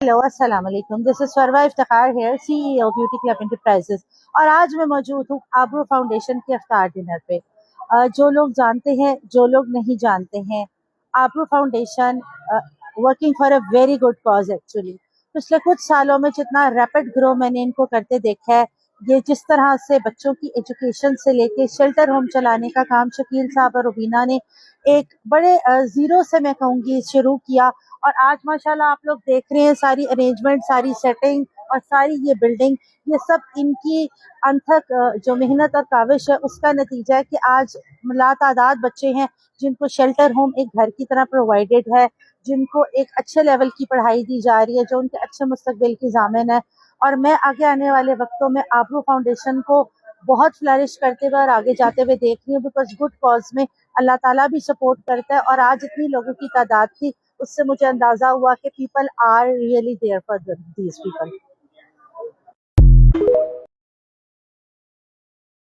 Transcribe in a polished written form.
Hello अस्सलाम वालेकुम। This is Sarwa Iftikhar here, CEO beauty club enterprises. और आज मैं मौजूद हूँ आबरू फाउंडेशन के इफ्तार डिनर पे। जो लोग जानते हैं, जो लोग नहीं जानते हैं, Aabroo foundation working for a very good cause actually. पिछले कुछ सालों में जितना रैपिड ग्रो मैंने इनको करते देखा है, ये जिस तरह से बच्चों की एजुकेशन से लेके शेल्टर होम चलाने का काम शकील साहब और रुबीना ने एक बड़े जीरो से मैं कहूँगी शुरू किया। और आज माशाल्लाह आप लोग देख रहे हैं सारी अरेंजमेंट, सारी सेटिंग और सारी ये बिल्डिंग, ये सब इनकी अनथक जो मेहनत और काविश है उसका नतीजा है कि आज लातादाद बच्चे हैं जिनको शेल्टर होम एक घर की तरह प्रोवाइडेड है, जिनको एक अच्छे लेवल की पढ़ाई दी जा रही है, जो उनके अच्छे मुस्तकबिल की जामिन है। और मैं आगे आने वाले वक्तों में आबरू फाउंडेशन को बहुत फ्लरिश करते हुए और आगे जाते हुए देख रही हूँ, बिकॉज गुड कॉज में अल्लाह ताला भी सपोर्ट करता है। और आज इतनी लोगों की तादाद थी, उससे मुझे अंदाजा हुआ कि people are really there for these people.